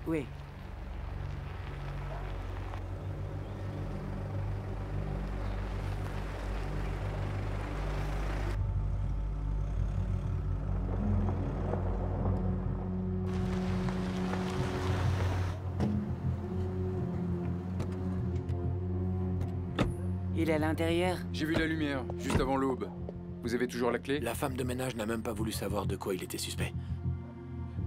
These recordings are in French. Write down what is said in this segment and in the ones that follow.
Oui. Il est à l'intérieur? J'ai vu la lumière, juste avant l'aube. Vous avez toujours la clé? La femme de ménage n'a même pas voulu savoir de quoi il était suspect.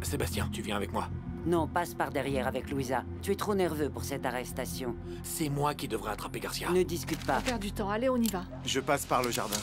Sébastien, tu viens avec moi. Non, passe par derrière avec Louisa. Tu es trop nerveux pour cette arrestation. C'est moi qui devrais attraper Garcia. Ne discute pas. On perd du temps, allez, on y va. Je passe par le jardin.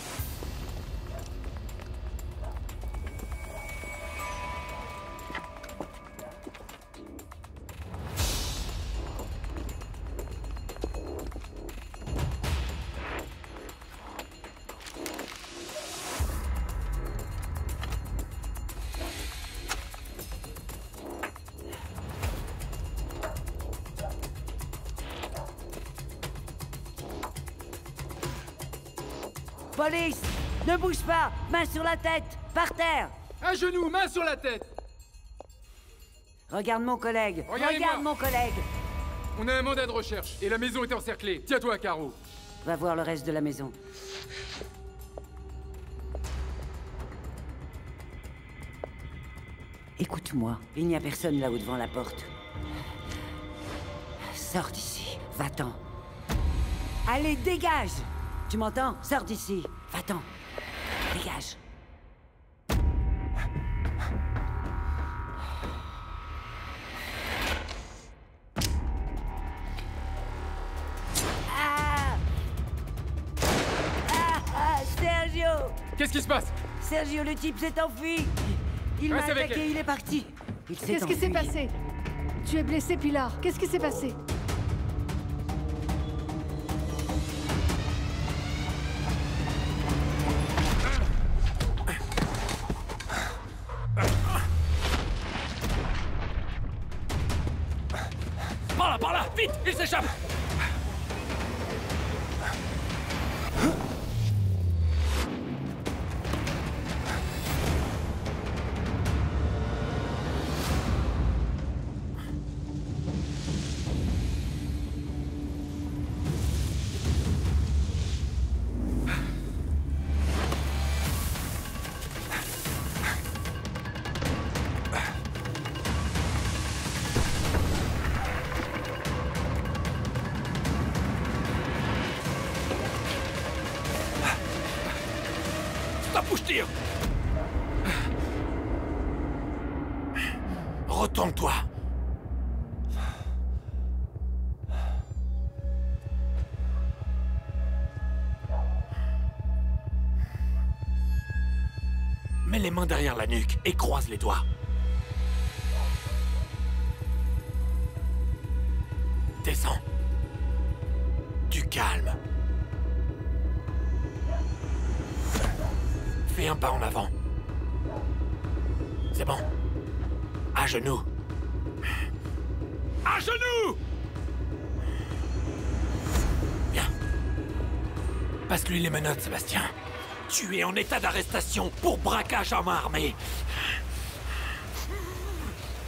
Police! Ne bouge pas! Main sur la tête! Par terre! À genoux, main sur la tête! Regarde mon collègue! Regardez-moi. Regarde mon collègue! On a un mandat de recherche, et la maison est encerclée. Tiens-toi, Caro. Va voir le reste de la maison. Écoute-moi, il n'y a personne là-haut devant la porte. Sors d'ici, va-t'en. Allez, dégage! Tu m'entends? Sors d'ici, va-t'en. Dégage. Ah! Sergio! Qu'est-ce qui se passe? Sergio, le type s'est enfui! Il m'a Reste avec attaqué, elle. il est parti! Il s'est Qu'est-ce qui s'est enfui. passé? Tu es blessé, Pilar. Qu'est-ce qui s'est passé? Par là, vite, il s'échappe. Stop ou je tire. Retourne-toi. Mets les mains derrière la nuque et croise les doigts. Descends. Du calme. Fais un pas en avant. C'est bon. À genoux. À genoux! Bien. Passe-lui les menottes, Sébastien. Tu es en état d'arrestation pour braquage à main armée.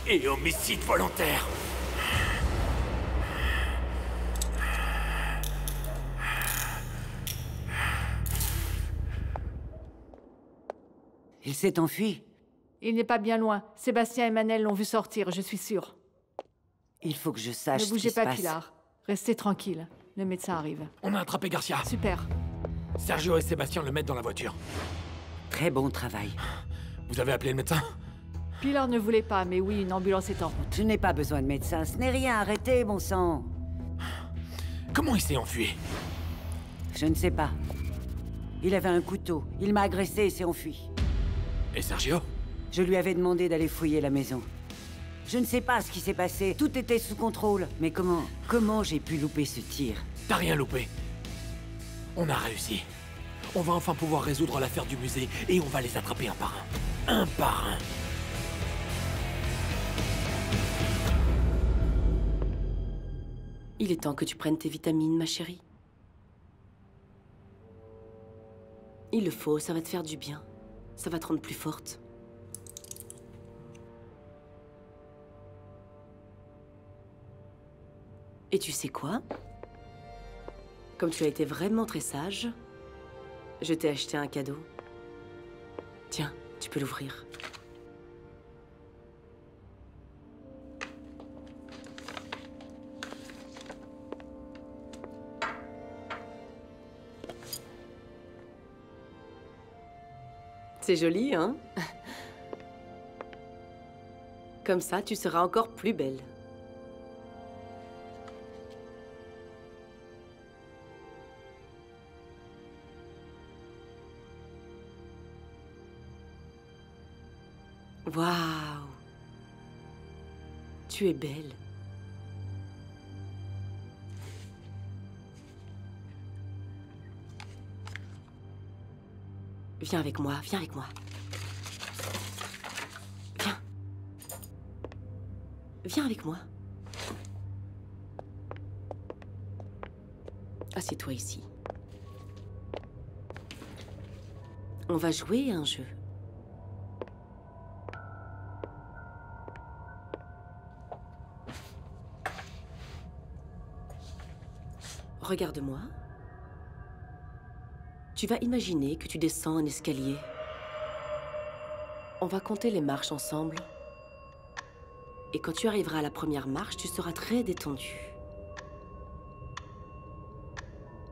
Et homicide volontaire. Il s'est enfui. Il n'est pas bien loin. Sébastien et Manel l'ont vu sortir, je suis sûre. Il faut que je sache Ne ce qui bougez se pas, passe. Pilar. Restez tranquille. Le médecin arrive. On a attrapé Garcia. Super. Sergio et Sébastien le mettent dans la voiture. Très bon travail. Vous avez appelé le médecin? Pilar ne voulait pas, mais oui, une ambulance est en route. Je n'ai pas besoin de médecin. Ce n'est rien. Arrêtez, bon sang. Comment il s'est enfui? Je ne sais pas. Il avait un couteau. Il m'a agressé et s'est enfui. Et Sergio? Je lui avais demandé d'aller fouiller la maison. Je ne sais pas ce qui s'est passé. Tout était sous contrôle. Mais comment j'ai pu louper ce tir? T'as rien loupé. On a réussi. On va enfin pouvoir résoudre l'affaire du musée et on va les attraper un par un. Un par un. Il est temps que tu prennes tes vitamines, ma chérie. Il le faut, ça va te faire du bien. Ça va te rendre plus forte. Et tu sais quoi? Comme tu as été vraiment très sage, je t'ai acheté un cadeau. Tiens, tu peux l'ouvrir. C'est joli, hein? Comme ça, tu seras encore plus belle. Waouh! Tu es belle. Viens avec moi, viens avec moi. Viens. Viens avec moi. Assieds-toi ici. On va jouer à un jeu. Regarde-moi. Tu vas imaginer que tu descends un escalier. On va compter les marches ensemble. Et quand tu arriveras à la première marche, tu seras très détendu.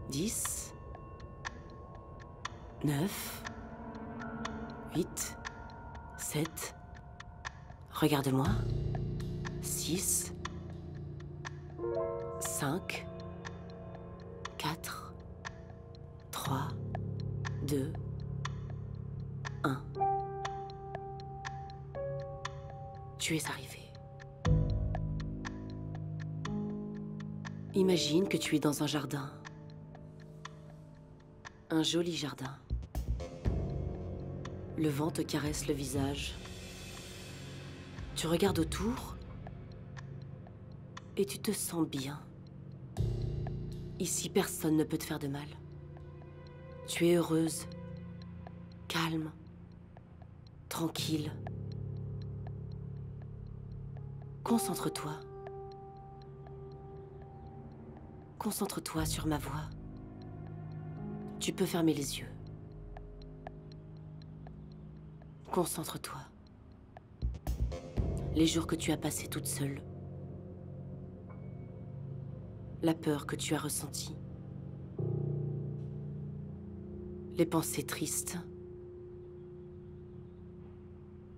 10, 9, 8, 7. Regarde-moi. 6, 5, 4, 3, 2, 1. Tu es arrivé. Imagine que tu es dans un jardin. Un joli jardin. Le vent te caresse le visage. Tu regardes autour et tu te sens bien. Ici, personne ne peut te faire de mal. Tu es heureuse, calme, tranquille. Concentre-toi. Concentre-toi sur ma voix. Tu peux fermer les yeux. Concentre-toi. Les jours que tu as passés toute seule. La peur que tu as ressentie. Les pensées tristes.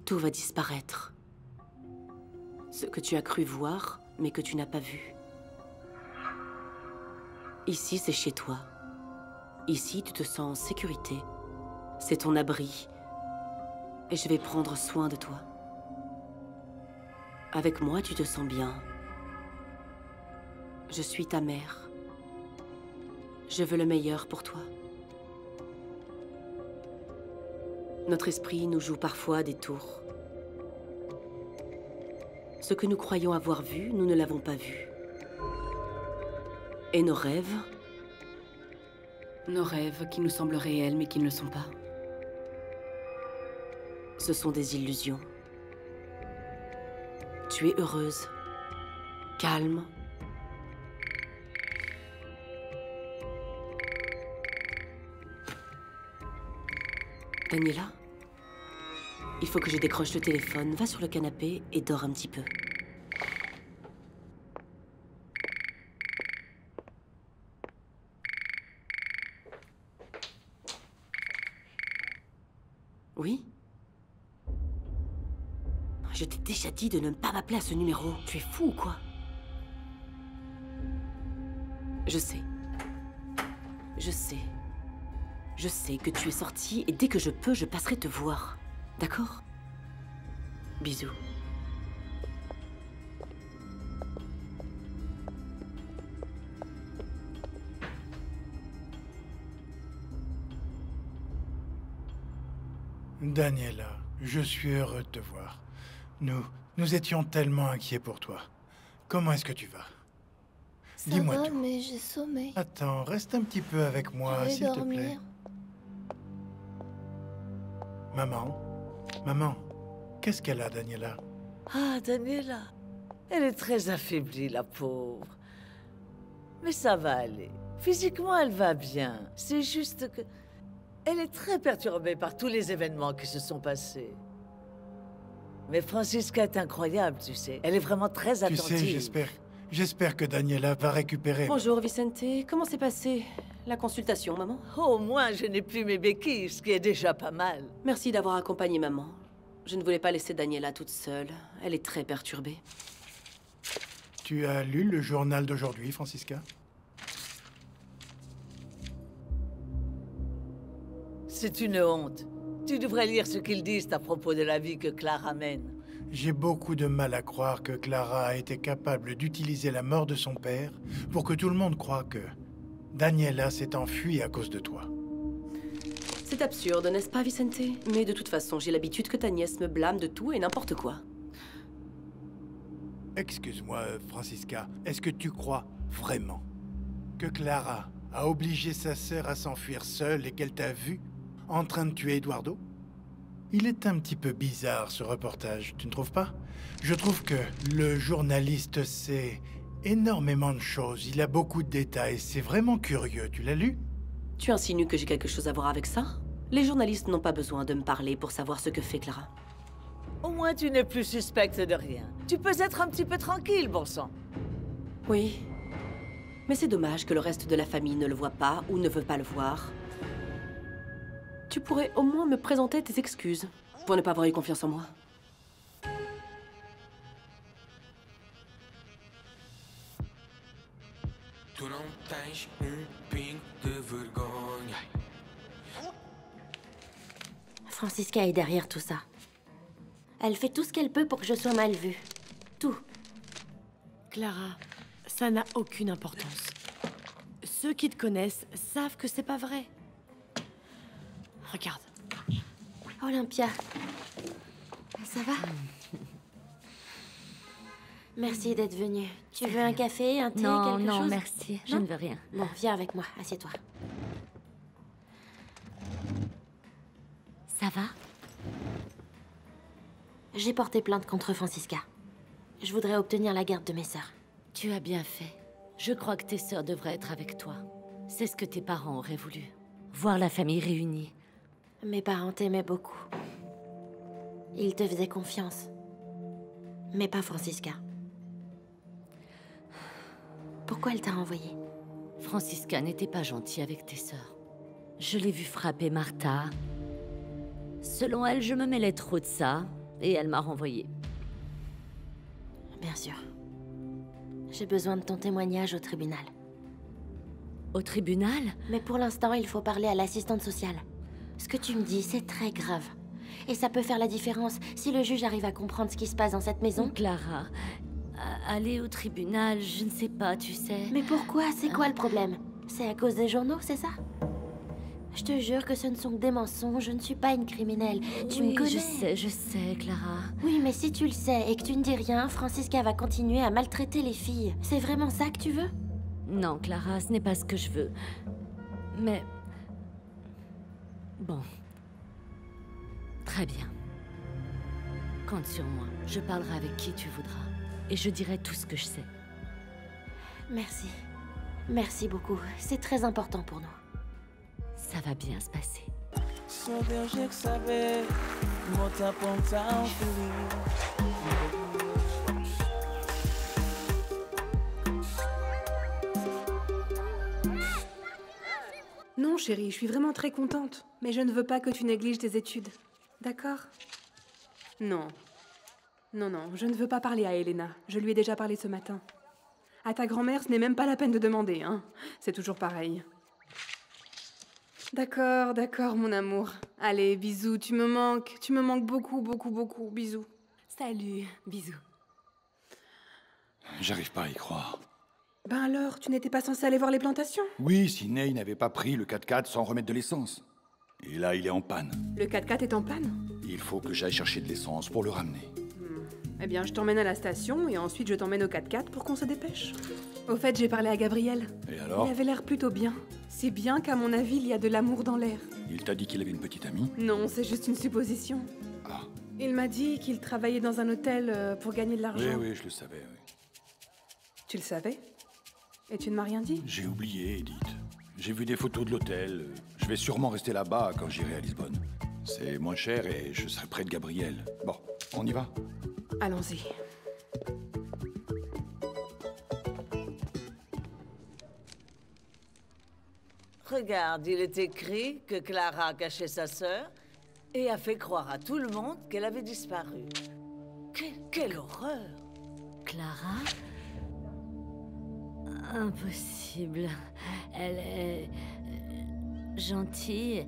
Tout va disparaître. Ce que tu as cru voir, mais que tu n'as pas vu. Ici, c'est chez toi. Ici, tu te sens en sécurité. C'est ton abri. Et je vais prendre soin de toi. Avec moi, tu te sens bien. Je suis ta mère. Je veux le meilleur pour toi. Notre esprit nous joue parfois des tours. Ce que nous croyons avoir vu, nous ne l'avons pas vu. Et nos rêves qui nous semblent réels mais qui ne le sont pas. Ce sont des illusions. Tu es heureuse, calme. Daniela, il faut que je décroche le téléphone. Va sur le canapé et dors un petit peu. Oui? Je t'ai déjà dit de ne pas m'appeler à ce numéro. Tu es fou ou quoi? Je sais. Je sais. Je sais que tu es sortie et dès que je peux, je passerai te voir. D'accord? Bisous. Daniela, je suis heureux de te voir. Nous étions tellement inquiets pour toi. Comment est-ce que tu vas? Dis-moi Ça va, tout. mais j'ai sommeil. Attends, reste un petit peu avec moi, Je vais s'il te plaît. dormir. Maman, qu'est-ce qu'elle a, Daniela? Ah, Daniela. Elle est très affaiblie, la pauvre. Mais ça va aller. Physiquement, elle va bien. C'est juste que... Elle est très perturbée par tous les événements qui se sont passés. Mais Francisca est incroyable, tu sais. Elle est vraiment très attentive. Tu sais, j'espère que Daniela va récupérer. Bonjour, Vicente. Comment s'est passée la consultation, maman? Au moins, je n'ai plus mes béquilles, ce qui est déjà pas mal. Merci d'avoir accompagné maman. Je ne voulais pas laisser Daniela toute seule. Elle est très perturbée. Tu as lu le journal d'aujourd'hui, Francisca? C'est une honte. Tu devrais lire ce qu'ils disent à propos de la vie que Clara mène. J'ai beaucoup de mal à croire que Clara a été capable d'utiliser la mort de son père pour que tout le monde croie que Daniela s'est enfuie à cause de toi. C'est absurde, n'est-ce pas, Vicente? Mais de toute façon, j'ai l'habitude que ta nièce me blâme de tout et n'importe quoi. Excuse-moi, Francisca, est-ce que tu crois vraiment que Clara a obligé sa sœur à s'enfuir seule et qu'elle t'a vu en train de tuer Eduardo? Il est un petit peu bizarre, ce reportage, tu ne trouves pas? Je trouve que le journaliste sait énormément de choses, il a beaucoup de détails, c'est vraiment curieux, tu l'as lu? Tu insinues que j'ai quelque chose à voir avec ça? Les journalistes n'ont pas besoin de me parler pour savoir ce que fait Clara. Au moins, tu n'es plus suspecte de rien. Tu peux être un petit peu tranquille, bon sang. Oui. Mais c'est dommage que le reste de la famille ne le voit pas ou ne veut pas le voir. Tu pourrais au moins me présenter tes excuses pour ne pas avoir eu confiance en moi. Tu não tens pingo de vergonha. Francisca est derrière tout ça. Elle fait tout ce qu'elle peut pour que je sois mal vue. Tout. Clara, ça n'a aucune importance. Ceux qui te connaissent savent que c'est pas vrai. Regarde. Olympia. Ça va? Merci d'être venue. Tu veux un café, un thé, quelque chose? Non, merci. Je ne veux rien. Bon, viens avec moi. Assieds-toi. Ça va? J'ai porté plainte contre Francisca. Je voudrais obtenir la garde de mes sœurs. Tu as bien fait. Je crois que tes sœurs devraient être avec toi. C'est ce que tes parents auraient voulu. Voir la famille réunie. Mes parents t'aimaient beaucoup. Ils te faisaient confiance. Mais pas Francisca. Pourquoi elle t'a envoyé? Francisca n'était pas gentille avec tes sœurs. Je l'ai vue frapper Martha. Selon elle, je me mêlais trop de ça, et elle m'a renvoyée. Bien sûr. J'ai besoin de ton témoignage au tribunal. Au tribunal? Mais pour l'instant, il faut parler à l'assistante sociale. Ce que tu me dis, c'est très grave. Et ça peut faire la différence si le juge arrive à comprendre ce qui se passe dans cette maison. Clara, aller au tribunal, je ne sais pas, tu sais. Mais pourquoi? C'est quoi le problème? C'est à cause des journaux, c'est ça? Je te jure que ce ne sont que des mensonges, je ne suis pas une criminelle. Tu me connais. Je sais, Clara. Oui, mais si tu le sais et que tu ne dis rien, Francisca va continuer à maltraiter les filles. C'est vraiment ça que tu veux? Non, Clara, ce n'est pas ce que je veux. Mais... Bon. Très bien. Compte sur moi. Je parlerai avec qui tu voudras. Et je dirai tout ce que je sais. Merci. Merci beaucoup. C'est très important pour nous. Ça va bien se passer. Non, chérie, je suis vraiment très contente. Mais je ne veux pas que tu négliges tes études. D'accord? Non. Non, je ne veux pas parler à Elena. Je lui ai déjà parlé ce matin. À ta grand-mère, ce n'est même pas la peine de demander, hein. C'est toujours pareil. D'accord, mon amour. Allez, bisous, tu me manques beaucoup, bisous. Salut, bisous. J'arrive pas à y croire. Ben alors, tu n'étais pas censé aller voir les plantations? Oui, si Ney n'avait pas pris le 4x4 sans remettre de l'essence. Et là, il est en panne. Le 4x4 est en panne? Il faut que j'aille chercher de l'essence pour le ramener. Eh bien, je t'emmène à la station et ensuite je t'emmène au 4x4 pour qu'on se dépêche. Au fait, j'ai parlé à Gabriel. Et alors? Il avait l'air plutôt bien. C'est bien qu'à mon avis, il y a de l'amour dans l'air. Il t'a dit qu'il avait une petite amie? Non, c'est juste une supposition. Ah. Il m'a dit qu'il travaillait dans un hôtel pour gagner de l'argent. Oui, je le savais, oui. Tu le savais? Et tu ne m'as rien dit? J'ai oublié, Edith. J'ai vu des photos de l'hôtel. Je vais sûrement rester là-bas quand j'irai à Lisbonne. C'est moins cher et je serai près de Gabriel. Bon, on y va? Allons-y. Regarde, il est écrit que Clara a caché sa sœur et a fait croire à tout le monde qu'elle avait disparu. Quelle horreur! Clara? Impossible. Elle est gentille.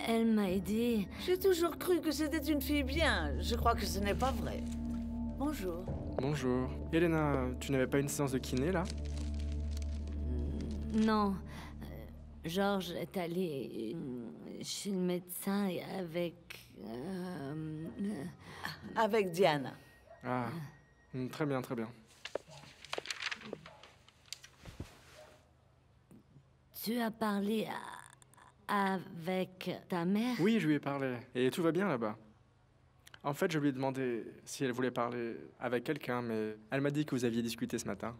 Elle m'a aidée. J'ai toujours cru que c'était une fille bien. Je crois que ce n'est pas vrai. Bonjour. Bonjour. Elena, tu n'avais pas une séance de kiné, là? Non. Georges est allé chez le médecin avec... Avec Diana. Ah, très bien, très bien. Tu as parlé avec ta mère? Oui, je lui ai parlé. Et tout va bien là-bas. En fait, je lui ai demandé si elle voulait parler avec quelqu'un, mais elle m'a dit que vous aviez discuté ce matin.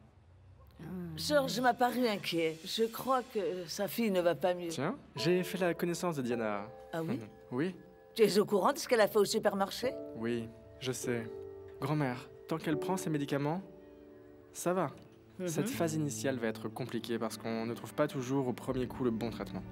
Georges m'a paru inquiet. Je crois que sa fille ne va pas mieux. Tiens, j'ai fait la connaissance de Diana. Ah oui? Oui. Tu es au courant de ce qu'elle a fait au supermarché? Oui, je sais. Grand-mère, tant qu'elle prend ses médicaments, ça va. Cette phase initiale va être compliquée parce qu'on ne trouve pas toujours au premier coup le bon traitement.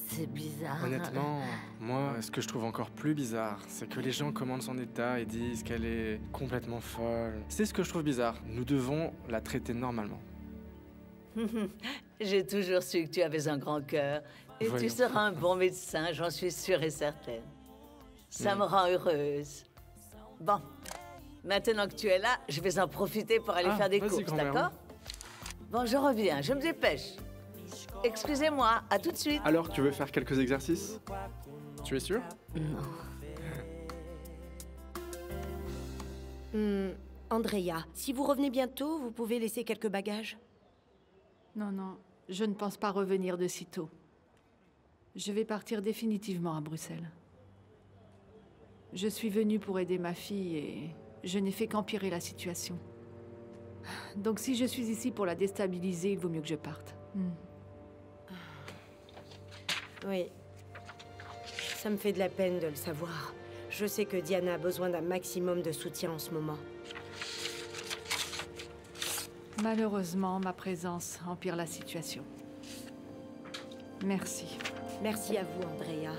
C'est bizarre. Honnêtement, moi, ce que je trouve encore plus bizarre, c'est que les gens commandent son état et disent qu'elle est complètement folle. C'est ce que je trouve bizarre. Nous devons la traiter normalement. J'ai toujours su que tu avais un grand cœur. Et Voyons. tu seras un bon médecin, j'en suis sûre et certaine. Ça me rend heureuse. Bon, maintenant que tu es là, je vais en profiter pour aller faire des vas-y, courses, grand-mère, d'accord? Bon, je reviens, je me dépêche. Excusez-moi, à tout de suite. Alors, tu veux faire quelques exercices? Tu es sûr? Non. Andrea, si vous revenez bientôt, vous pouvez laisser quelques bagages? Non, non, je ne pense pas revenir de sitôt. Je vais partir définitivement à Bruxelles. Je suis venue pour aider ma fille et je n'ai fait qu'empirer la situation. Donc si je suis ici pour la déstabiliser, il vaut mieux que je parte. Oui. Ça me fait de la peine de le savoir. Je sais que Diana a besoin d'un maximum de soutien en ce moment. Malheureusement, ma présence empire la situation. Merci. Merci à vous, Andrea.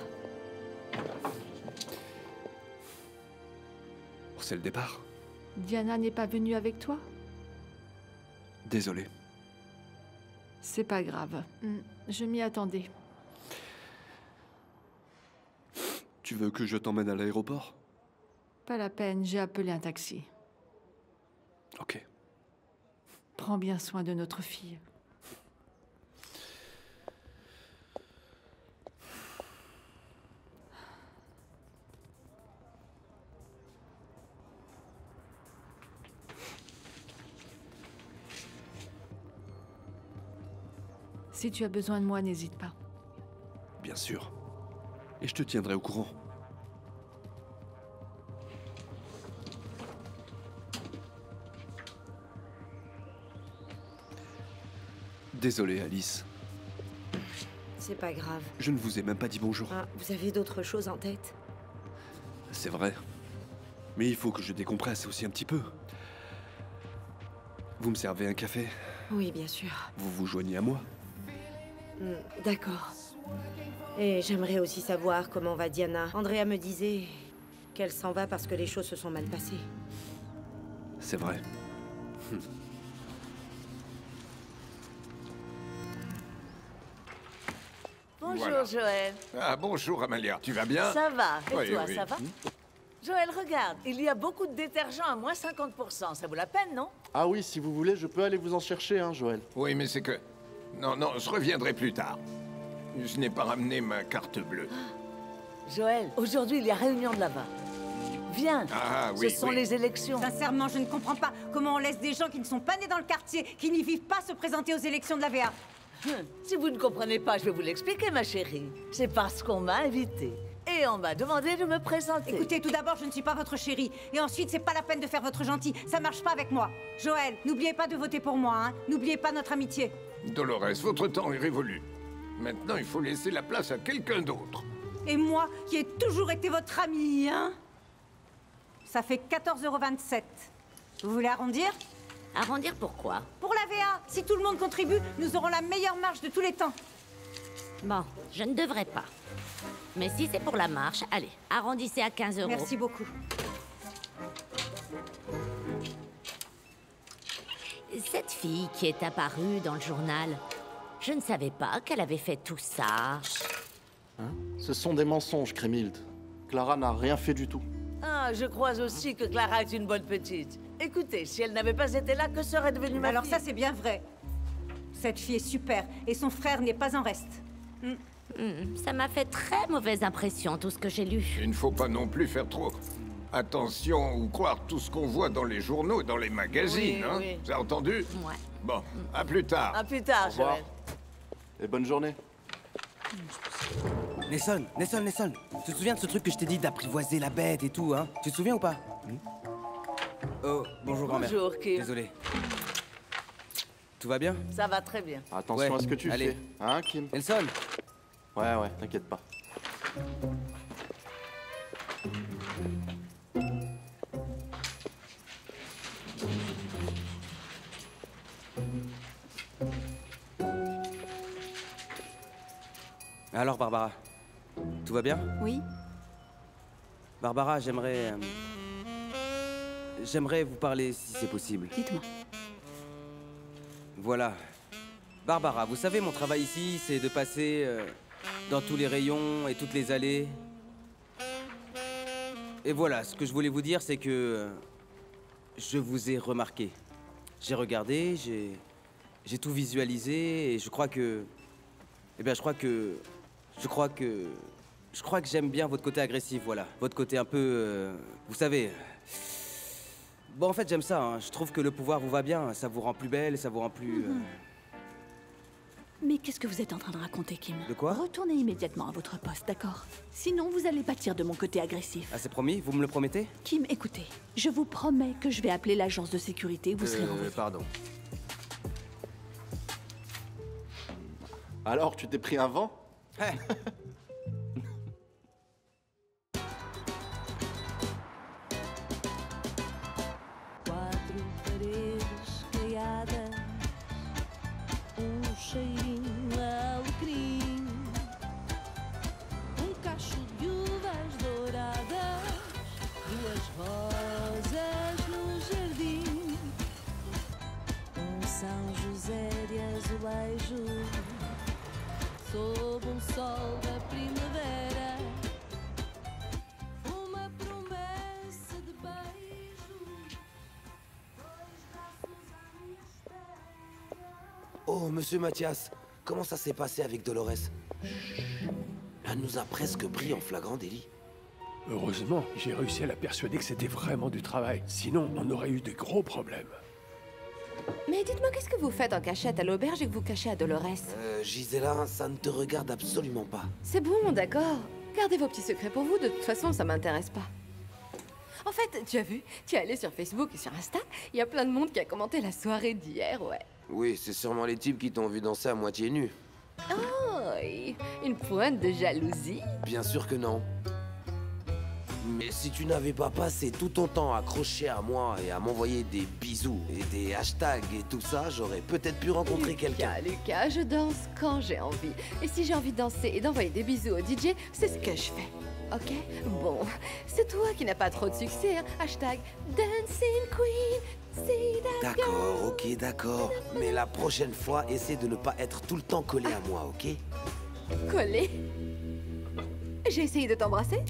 C'est le départ. Diana n'est pas venue avec toi? Désolé. C'est pas grave. Je m'y attendais. Tu veux que je t'emmène à l'aéroport? Pas la peine, j'ai appelé un taxi. Ok. Prends bien soin de notre fille. Si tu as besoin de moi, n'hésite pas. Bien sûr. Et je te tiendrai au courant. Désolé, Alice. C'est pas grave. Je ne vous ai même pas dit bonjour. Ah, vous avez d'autres choses en tête? C'est vrai. Mais il faut que je décompresse aussi un petit peu. Vous me servez un café? Oui, bien sûr. Vous vous joignez à moi? D'accord. Et j'aimerais aussi savoir comment va Diana. Andrea me disait qu'elle s'en va parce que les choses se sont mal passées. C'est vrai. Bonjour, Voilà. Joël. Ah, bonjour, Amalia. Tu vas bien? Ça va. Et Oui, toi, oui. ça va? Joël, regarde, il y a beaucoup de détergents à moins 50%. Ça vaut la peine, non? Ah oui, si vous voulez, je peux aller vous en chercher, hein, Joël. Oui, mais c'est que... Non, non, je reviendrai plus tard. Je n'ai pas ramené ma carte bleue. Joël, aujourd'hui, il y a réunion de là-bas. Viens. Ah, oui, Ce sont oui. les élections. Sincèrement, je ne comprends pas comment on laisse des gens qui ne sont pas nés dans le quartier, qui n'y vivent pas, se présenter aux élections de la VA. Si vous ne comprenez pas, je vais vous l'expliquer, ma chérie. C'est parce qu'on m'a invitée. Et on m'a demandé de me présenter. Écoutez, tout d'abord, je ne suis pas votre chérie. Et ensuite, c'est pas la peine de faire votre gentil. Ça marche pas avec moi. Joël, n'oubliez pas de voter pour moi, hein. N'oubliez pas notre amitié. Dolores, votre temps est révolu. Maintenant, il faut laisser la place à quelqu'un d'autre. Et moi, qui ai toujours été votre amie, hein. Ça fait 14,27 €. Vous voulez arrondir? Arrondir pourquoi? Pour la VA. Si tout le monde contribue, nous aurons la meilleure marche de tous les temps. Bon, je ne devrais pas. Mais si c'est pour la marche, allez, arrondissez à 15 €. Merci beaucoup. Cette fille qui est apparue dans le journal, je ne savais pas qu'elle avait fait tout ça. Hein? Ce sont des mensonges, Crémild. Clara n'a rien fait du tout. Ah, je crois aussi que Clara est une bonne petite. Écoutez, si elle n'avait pas été là, que serait devenue ma Alors fille? ça, c'est bien vrai. Cette fille est super, et son frère n'est pas en reste. Ça m'a fait très mauvaise impression, tout ce que j'ai lu. Il ne faut pas non plus faire trop attention ou croire tout ce qu'on voit dans les journaux, dans les magazines, Oui, hein. oui. Vous avez entendu? Ouais. Bon, à plus tard. À plus tard, Au revoir. Joël. Et bonne journée. Nelson, tu te souviens de ce truc que je t'ai dit d'apprivoiser la bête et tout, hein? Tu te souviens ou pas? Oh, bonjour grand-mère. Bonjour, Kim. Désolé. Tout va bien? Ça va très bien. Attention Ouais, à ce que tu allez. fais. Hein, Kim? Nelson! Ouais, t'inquiète pas. Alors, Barbara, tout va bien? Oui. Barbara, j'aimerais vous parler si c'est possible. Dites-moi. Voilà. Barbara, vous savez, mon travail ici, c'est de passer dans tous les rayons et toutes les allées. Et voilà, ce que je voulais vous dire, c'est que je vous ai remarqué. J'ai regardé, j'ai tout visualisé et je crois que... Eh bien, je crois que j'aime bien votre côté agressif, voilà. Votre côté un peu... vous savez... Bon, en fait, j'aime ça, hein. Je trouve que le pouvoir vous va bien. Ça vous rend plus belle, ça vous rend plus... Mais qu'est-ce que vous êtes en train de raconter, Kim? De quoi? Retournez immédiatement à votre poste, d'accord? Sinon, vous allez pâtir de mon côté agressif. Ah, c'est promis? Vous me le promettez? Kim, écoutez, je vous promets que je vais appeler l'agence de sécurité, vous serez renvoyé. Pardon. Alors, tu t'es pris un vent? Quatro paredes caiadas, cheirinho alecrim, cacho de uvas douradas, duas rosas no jardim, São José de azulejo, sob sol da primavera, uma promessa de beijo, dois braços à minha espera. Oh, monsieur Mathias, comment ça s'est passé avec Dolores? Elle nous a presque pris en flagrant délit. Heureusement, j'ai réussi à la persuader que c'était vraiment du travail. Sinon, on aurait eu des gros problèmes. Mais dites-moi, qu'est-ce que vous faites en cachette à l'auberge et que vous cachez à Dolores? Gisela, ça ne te regarde absolument pas. C'est bon, d'accord. Gardez vos petits secrets pour vous, de toute façon, ça m'intéresse pas. En fait, tu as vu, tu es allé sur Facebook et sur Insta, il y a plein de monde qui a commenté la soirée d'hier, ouais. Oui, c'est sûrement les types qui t'ont vu danser à moitié nu. Oh, une pointe de jalousie? Bien sûr que non. Mais si tu n'avais pas passé tout ton temps accroché à moi et à m'envoyer des bisous et des hashtags et tout ça, j'aurais peut-être pu rencontrer quelqu'un. Lucas, je danse quand j'ai envie. Et si j'ai envie de danser et d'envoyer des bisous au DJ, c'est ce que je fais. Ok? Bon, c'est toi qui n'as pas trop de succès, hein? Hashtag Dancing Queen, see that girl. D'accord, ok, d'accord. Mais la prochaine fois, essaie de ne pas être tout le temps collé à moi, ok? Collé? J'ai essayé de t'embrasser?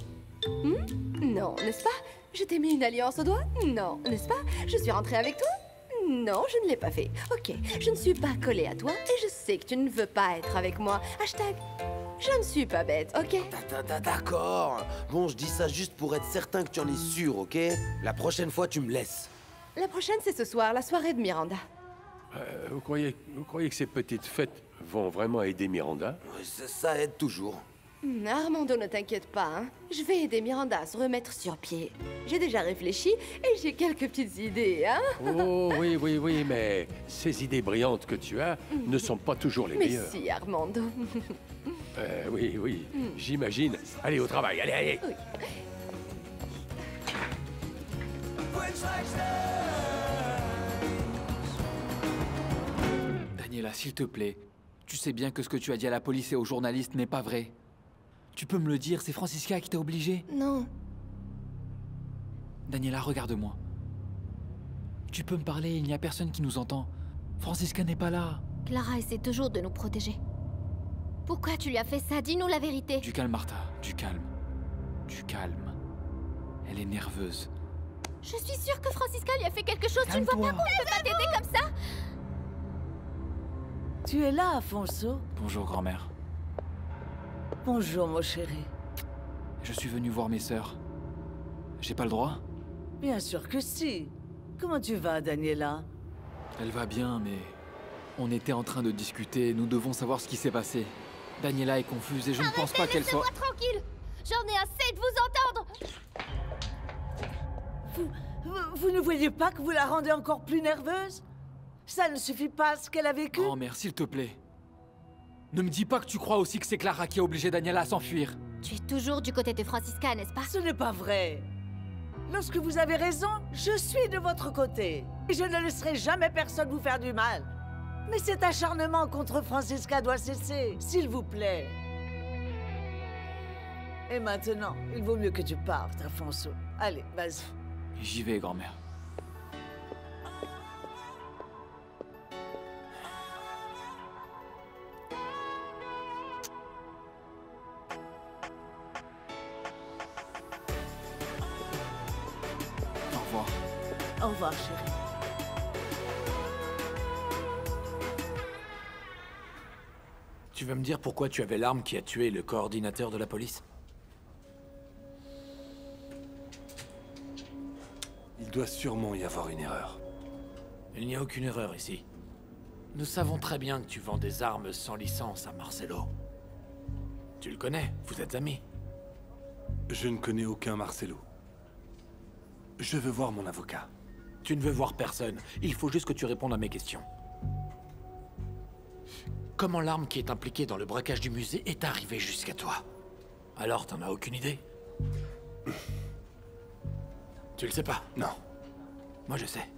Non, n'est-ce pas? Je t'ai mis une alliance au doigt? Non, n'est-ce pas? Je suis rentrée avec toi? Non, je ne l'ai pas fait. Ok, je ne suis pas collée à toi et je sais que tu ne veux pas être avec moi. Hashtag, je ne suis pas bête, ok? D'accord. Bon, je dis ça juste pour être certain que tu en es sûr, ok? La prochaine fois, tu me laisses. La prochaine, c'est ce soir, la soirée de Miranda. Vous croyez que ces petites fêtes vont vraiment aider Miranda? Ça aide toujours. Armando, ne t'inquiète pas, hein. Je vais aider Miranda à se remettre sur pied. J'ai déjà réfléchi et j'ai quelques petites idées, hein. Oh, oui, mais ces idées brillantes que tu as ne sont pas toujours les Mais meilleures. si, Armando. Oui, j'imagine. Allez, au travail, allez. Oui. Daniela, s'il te plaît, tu sais bien que ce que tu as dit à la police et aux journalistes n'est pas vrai. Tu peux me le dire, c'est Francisca qui t'a obligé. Non. Daniela, regarde-moi. Tu peux me parler, il n'y a personne qui nous entend. Francisca n'est pas là. Clara essaie toujours de nous protéger. Pourquoi tu lui as fait ça? Dis-nous la vérité. Du calme, Martha, du calme. Du calme. Elle est nerveuse. Je suis sûre que Francisca lui a fait quelque chose. Tu ne vois pas qu'on ne peut pas t'aider comme ça? Tu es là, Afonso? Bonjour, grand-mère. Bonjour, mon chéri. Je suis venu voir mes sœurs. J'ai pas le droit? Bien sûr que si. Comment tu vas, Daniela? Elle va bien, mais... On était en train de discuter, nous devons savoir ce qui s'est passé. Daniela est confuse et je ne pense pas qu'elle soit... Laissez-moi tranquille. J'en ai assez de vous entendre. Vous ne voyez pas que vous la rendez encore plus nerveuse? Ça ne suffit pas ce qu'elle a vécu? Grand-mère, s'il te plaît. Ne me dis pas que tu crois aussi que c'est Clara qui a obligé Daniela à s'enfuir. Tu es toujours du côté de Francisca, n'est-ce pas? Ce n'est pas vrai. Lorsque vous avez raison, je suis de votre côté. Et je ne laisserai jamais personne vous faire du mal. Mais cet acharnement contre Francisca doit cesser, s'il vous plaît. Et maintenant, il vaut mieux que tu partes, Afonso. Allez, vas-y. J'y vais, grand-mère. Au revoir. Au revoir, chérie. Tu veux me dire pourquoi tu avais l'arme qui a tué le coordinateur de la police? Il doit sûrement y avoir une erreur. Il n'y a aucune erreur ici. Nous savons très bien que tu vends des armes sans licence à Marcelo. Tu le connais, vous êtes amis. Je ne connais aucun Marcelo. Je veux voir mon avocat. Tu ne veux voir personne. Il faut juste que tu répondes à mes questions. Comment l'arme qui est impliquée dans le braquage du musée est arrivée jusqu'à toi? Alors, t'en as aucune idée? Tu le sais pas? Non. Moi, je sais.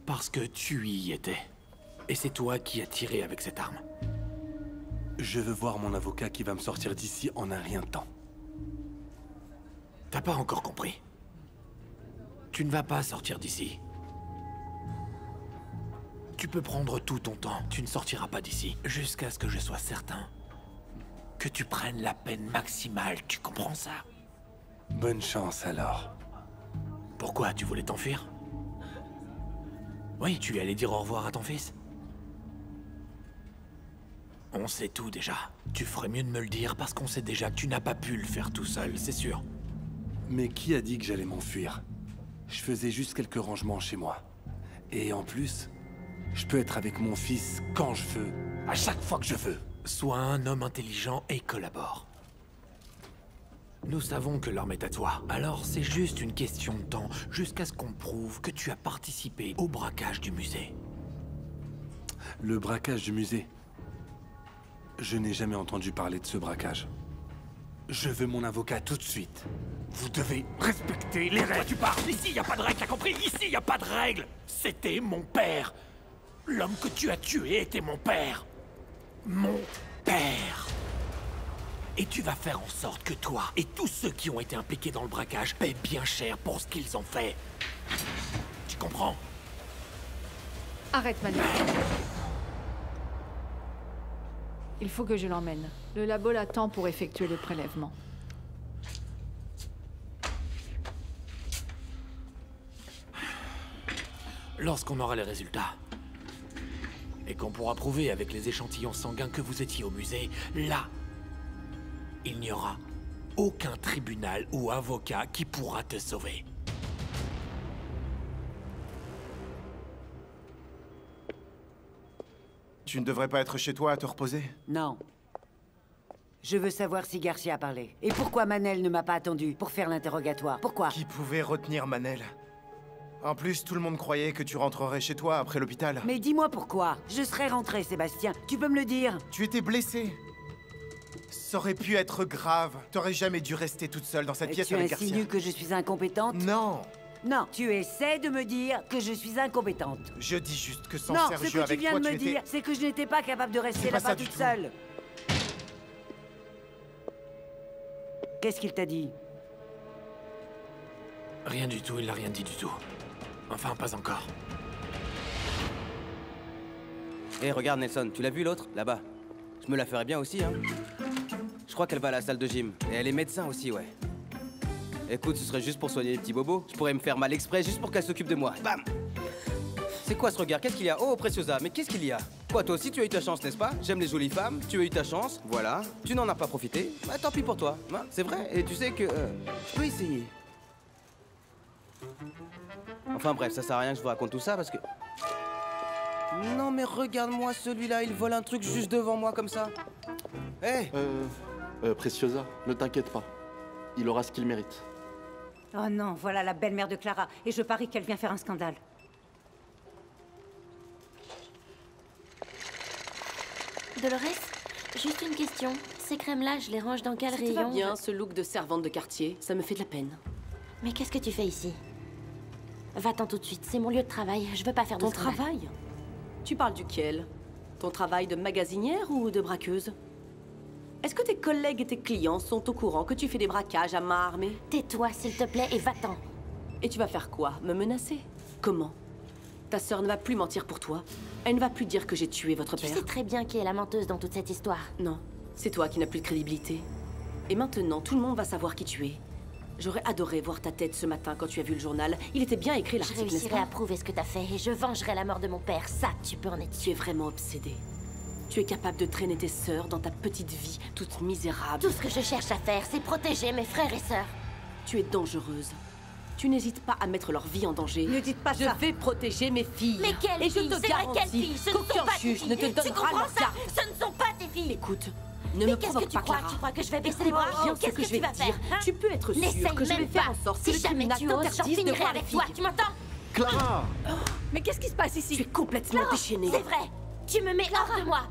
Parce que tu y étais. Et c'est toi qui as tiré avec cette arme. Je veux voir mon avocat qui va me sortir d'ici en un rien de temps. T'as pas encore compris. Tu ne vas pas sortir d'ici. Tu peux prendre tout ton temps, tu ne sortiras pas d'ici, jusqu'à ce que je sois certain que tu prennes la peine maximale, tu comprends ça? Bonne chance alors. Pourquoi, tu voulais t'enfuir? Oui, tu allais dire au revoir à ton fils? On sait tout déjà. Tu ferais mieux de me le dire parce qu'on sait déjà que tu n'as pas pu le faire tout seul, c'est sûr. Mais qui a dit que j'allais m'enfuir? Je faisais juste quelques rangements chez moi. Et en plus... je peux être avec mon fils quand je veux, à chaque fois que je veux. Sois un homme intelligent et collabore. Nous savons que l'arme est à toi, alors c'est juste une question de temps, jusqu'à ce qu'on prouve que tu as participé au braquage du musée. Le braquage du musée? Je n'ai jamais entendu parler de ce braquage. Je veux mon avocat tout de suite. Vous devez respecter les règles. Tu parles. Ici, il n'y a pas de règles, t'as compris? Ici, il n'y a pas de règles. C'était mon père. L'homme que tu as tué était mon père. Mon père. Et tu vas faire en sorte que toi et tous ceux qui ont été impliqués dans le braquage paient bien cher pour ce qu'ils ont fait. Tu comprends? Arrête, Manu. Il faut que je l'emmène. Le labo l'attend pour effectuer le prélèvement. Lorsqu'on aura les résultats, et qu'on pourra prouver avec les échantillons sanguins que vous étiez au musée, là, il n'y aura aucun tribunal ou avocat qui pourra te sauver. Tu ne devrais pas être chez toi à te reposer? Non. Je veux savoir si Garcia a parlé. Et pourquoi Manel ne m'a pas attendu pour faire l'interrogatoire? Pourquoi? Qui pouvait retenir Manel? En plus, tout le monde croyait que tu rentrerais chez toi après l'hôpital. Mais dis-moi pourquoi. Je serais rentré, Sébastien. Tu peux me le dire? Tu étais blessé. Ça aurait pu être grave. T'aurais jamais dû rester toute seule dans cette pièce avec Garcia. Tu insinues que je suis incompétente? Non. Non, tu essaies de me dire que je suis incompétente. Je dis juste que sans non, Sergio ce que tu avec viens toi, de me tu étais... dire, c'est que je n'étais pas capable de rester là-bas toute seule. Qu'est-ce qu'il t'a dit? Rien du tout, il n'a rien dit du tout. Enfin, pas encore. Hé, regarde Nelson, tu l'as vu l'autre, là-bas? Je me la ferais bien aussi, hein. Je crois qu'elle va à la salle de gym. Et elle est médecin aussi, ouais. Écoute, ce serait juste pour soigner les petits bobos. Je pourrais me faire mal exprès juste pour qu'elle s'occupe de moi. Bam! C'est quoi ce regard? Qu'est-ce qu'il y a? Oh, Preciosa, mais qu'est-ce qu'il y a? Quoi, toi aussi tu as eu ta chance, n'est-ce pas? J'aime les jolies femmes, tu as eu ta chance, voilà. Tu n'en as pas profité, bah tant pis pour toi. Hein, c'est vrai, et tu sais que... je peux essayer. Enfin bref, ça sert à rien que je vous raconte tout ça parce que... Non mais regarde-moi celui-là, il vole un truc juste devant moi comme ça. Hé! Preciosa, ne t'inquiète pas. Il aura ce qu'il mérite. Oh non, voilà la belle-mère de Clara. Et je parie qu'elle vient faire un scandale. Dolores, juste une question. Ces crèmes-là, je les range dans quel Ça te rayon? va bien, ce look de servante de quartier. Ça me fait de la peine. Mais qu'est-ce que tu fais ici? Va-t'en tout de suite, c'est mon lieu de travail. Je veux pas faire de Ton scandale. travail? Tu parles duquel? Ton travail de magasinière ou de braqueuse? Est-ce que tes collègues et tes clients sont au courant que tu fais des braquages à main armée? Tais-toi, s'il te plaît, et va-t'en. Et tu vas faire quoi? Me menacer? Comment? Ta sœur ne va plus mentir pour toi. Elle ne va plus dire que j'ai tué votre Tu père. sais très bien qui est la menteuse dans toute cette histoire. Non, c'est toi qui n'as plus de crédibilité. Et maintenant, tout le monde va savoir qui tu es. J'aurais adoré voir ta tête ce matin quand tu as vu le journal. Il était bien écrit Je l'article, n'est-ce réussirai pas? à prouver ce que t'as fait et je vengerai la mort de mon père. Ça, tu peux en être sûr. Tu es vraiment obsédée. Tu es capable de traîner tes sœurs dans ta petite vie, toute misérable. Tout ce que je cherche à faire, c'est protéger mes frères et sœurs. Tu es dangereuse. Tu n'hésites pas à mettre leur vie en danger. Ne dites pas ça. Je vais protéger mes filles. Mais quelle Et fille? je te C'est vrai, quelle garantis fille? Ce ne sont qu'aucun pas tes juge ne te filles. Tu donnera comprends leur ça? garde. Ce ne sont pas tes filles. Écoute, ne Mais me qu'est-ce que provoque tu pas, crois? Clara. Tu crois que je vais baisser les bras? Rien Qu'est-ce ce que je tu vais vas te faire, dire. hein? Tu peux être sûre N'essaye que je vais même faire pas. en sorte Si que le jamais tribunal tu oses, j'en t'interdise de finirai voir avec les toi. filles. Tu m'entends? Clara! Mais qu'est-ce qui se passe ici? Tu es complètement Non, déchaînée. c'est vrai. Tu me mets hors de moi.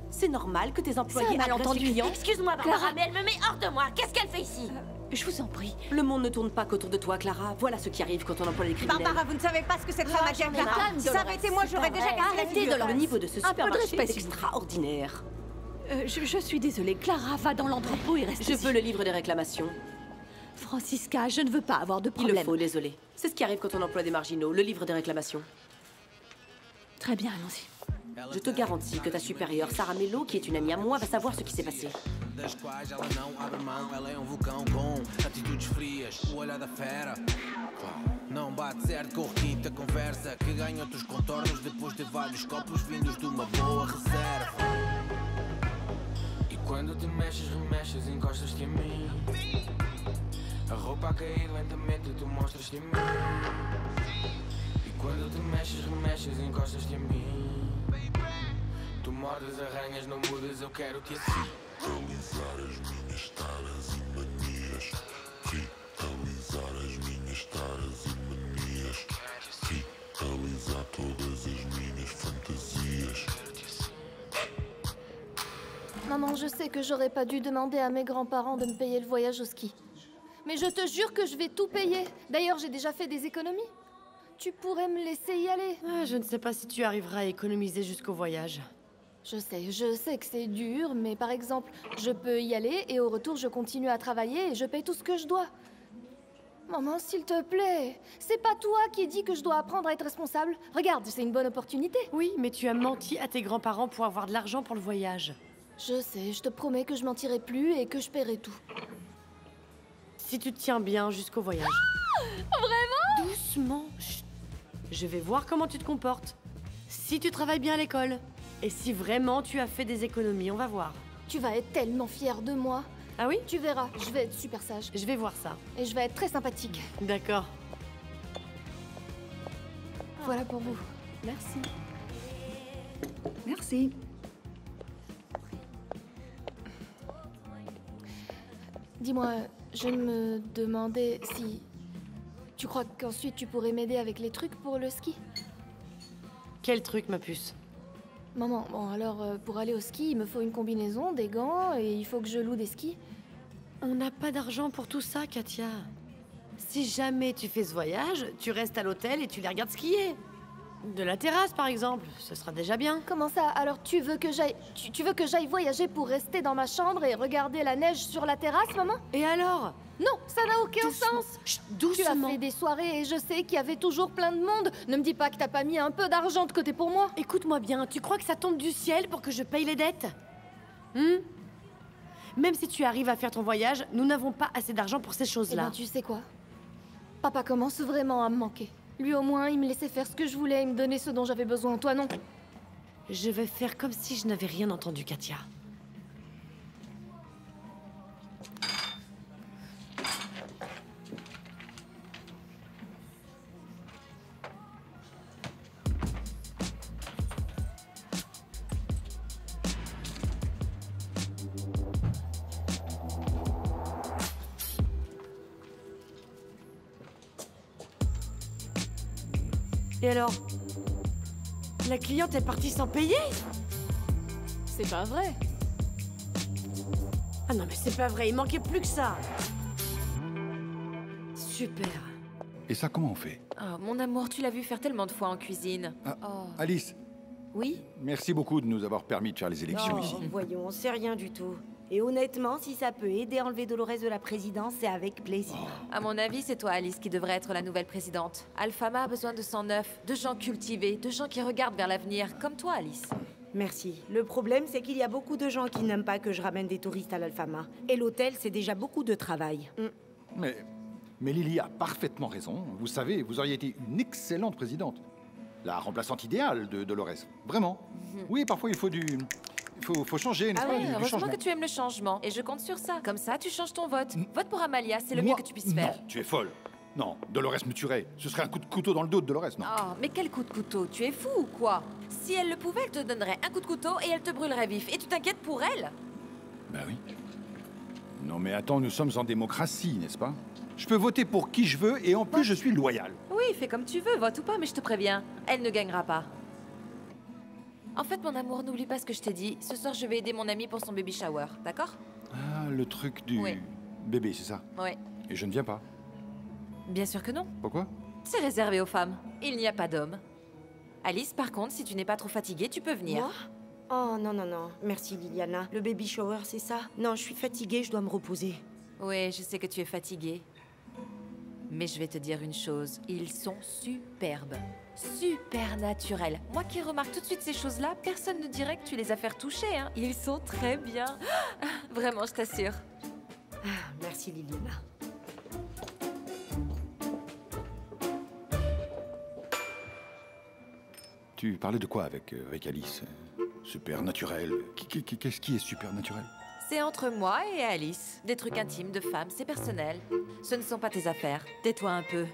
C'est normal que tes C'est employés un agressent les malentendu. clients. Excuse-moi, Barbara, Clara. mais elle me met hors de moi. Qu'est-ce qu'elle fait ici? Je vous en prie. Le monde ne tourne pas qu'autour de toi, Clara. Voilà ce qui arrive quand on emploie les criminels. Barbara, vous ne savez pas ce que cette femme a dit à Clara. Calme, Si ça avait été moi, j'aurais déjà cassé la Arrêtez figure. de leur niveau de ce Un peu de supermarché respect, est s'il vous plaît. extraordinaire. Je suis désolée. Clara, va dans l'entrepôt et reste Je ici. veux le livre des réclamations. Francisca, je ne veux pas avoir de Il le problème. faut, désolé. C'est ce qui arrive quand on emploie des marginaux, le livre des réclamations. Très bien, allons-y. Je te garantis que ta supérieure, Sarah Mello, qui est une amie à moi, va savoir ce qui s'est passé. Das quais ela não abre mão, ela é vulcão com atitudes frias, o olhar da fera. Não bate certo com o requinte, a conversa que ganha outros contornos depois de vários copos vindos de uma boa reserva. E quando te mexes, remexes, encostas-te a mim. A roupa a cair lentamente, tu mostras-te a mim. E quando te mexes, remexes, encostas-te a mim. Tu mordes, arranhas, não mudas, eu quero-te assim. Realizar as minhas taras e manias. Realizar as minhas taras e manias. Realizar todas as minhas fantasias. Maman, je sais que j'aurais pas dû demander à mes grands-parents de me payer le voyage au ski. Mais je te jure que je vais tout payer. D'ailleurs, j'ai déjà fait des économies. Tu pourrais me laisser y aller. Ah, je ne sais pas si tu arriveras à économiser jusqu'au voyage. Je sais que c'est dur, mais par exemple, je peux y aller et au retour, je continue à travailler et je paye tout ce que je dois. Maman, s'il te plaît, c'est pas toi qui dis que je dois apprendre à être responsable. Regarde, c'est une bonne opportunité. Oui, mais tu as menti à tes grands-parents pour avoir de l'argent pour le voyage. Je sais, je te promets que je mentirai plus et que je paierai tout. Si tu te tiens bien jusqu'au voyage. Vraiment? Doucement. Chut. Je vais voir comment tu te comportes. Si tu travailles bien à l'école. Et si vraiment tu as fait des économies, on va voir. Tu vas être tellement fière de moi. Ah oui? Tu verras, je vais être super sage. Je vais voir ça. Et je vais être très sympathique. D'accord. Voilà pour vous. Merci. Merci. Dis-moi, je me demandais si... Tu crois qu'ensuite tu pourrais m'aider avec les trucs pour le ski? Quel truc, ma puce? Maman, bon alors pour aller au ski, il me faut une combinaison, des gants et il faut que je loue des skis. On n'a pas d'argent pour tout ça, Katia. Si jamais tu fais ce voyage, tu restes à l'hôtel et tu les regardes skier. De la terrasse, par exemple, ce sera déjà bien. Comment ça? Alors tu veux que j'aille... Tu veux que j'aille voyager pour rester dans ma chambre et regarder la neige sur la terrasse, maman? Et alors? Non, ça n'a aucun sens. Chut, Tu as doucement. fait des soirées et je sais qu'il y avait toujours plein de monde. Ne me dis pas que t'as pas mis un peu d'argent de côté pour moi. Écoute-moi bien, tu crois que ça tombe du ciel pour que je paye les dettes? Même si tu arrives à faire ton voyage, nous n'avons pas assez d'argent pour ces Eh choses-là. ben, tu sais quoi? Papa commence vraiment à me manquer. Lui au moins, il me laissait faire ce que je voulais, il me donnait ce dont j'avais besoin. Toi non. Je vais faire comme si je n'avais rien entendu, Katia. Et alors? La cliente est partie sans payer? C'est pas vrai. Ah non mais c'est pas vrai, il manquait plus que ça. Super. Et ça, comment on fait? Oh, mon amour, tu l'as vu faire tellement de fois en cuisine. Oh. Alice, Oui? merci beaucoup de nous avoir permis de faire les élections Non, ici. voyons, on sait rien du tout. Et honnêtement, si ça peut aider à enlever Dolores de la présidence, c'est avec plaisir. À mon avis, c'est toi, Alice, qui devrait être la nouvelle présidente. Alfama a besoin de sang neuf, de gens cultivés, de gens qui regardent vers l'avenir, comme toi, Alice. Merci. Le problème, c'est qu'il y a beaucoup de gens qui n'aiment pas que je ramène des touristes à l'Alfama. Et l'hôtel, c'est déjà beaucoup de travail. Mais Lily a parfaitement raison. Vous savez, vous auriez été une excellente présidente. La remplaçante idéale de Dolores. Vraiment. Oui, parfois il faut du... faut changer, n'est-ce Ah pas, ouais, du heureusement changement. que tu aimes le changement, et je compte sur ça. Comme ça, tu changes ton vote. Vote pour Amalia, c'est le mieux que tu puisses faire. Non, tu es folle. Non, Dolores me tuerait. Ce serait un coup de couteau dans le dos de Dolores, non. Oh, mais quel coup de couteau? Tu es fou ou quoi? Si elle le pouvait, elle te donnerait un coup de couteau et elle te brûlerait vif. Et tu t'inquiètes pour elle? Ben oui. Non mais attends, nous sommes en démocratie, n'est-ce pas? Je peux voter pour qui je veux et en plus je suis loyal. Oui, fais comme tu veux, vote ou pas, mais je te préviens, elle ne gagnera pas. En fait, mon amour, n'oublie pas ce que je t'ai dit. Ce soir, je vais aider mon ami pour son baby shower, d'accord? Ah, le truc du Oui. bébé, c'est ça? Oui. Et je ne viens pas. Bien sûr que non. Pourquoi? C'est réservé aux femmes. Il n'y a pas d'hommes. Alice, par contre, si tu n'es pas trop fatiguée, tu peux venir. Moi? Oh non, non, non. Merci Liliana. Le baby shower, c'est ça? Non, je suis fatiguée, je dois me reposer. Oui, je sais que tu es fatiguée. Mais je vais te dire une chose, ils sont superbes. Super naturels. Moi qui remarque tout de suite ces choses-là, personne ne dirait que tu les as fait toucher, hein. Ils sont très bien. Vraiment, je t'assure. Merci Liliana. Tu parlais de quoi avec Alice? Super naturel. Qu'est-ce qui est super naturel? C'est entre moi et Alice. Des trucs intimes de femmes, c'est personnel. Ce ne sont pas tes affaires. Tais-toi un peu.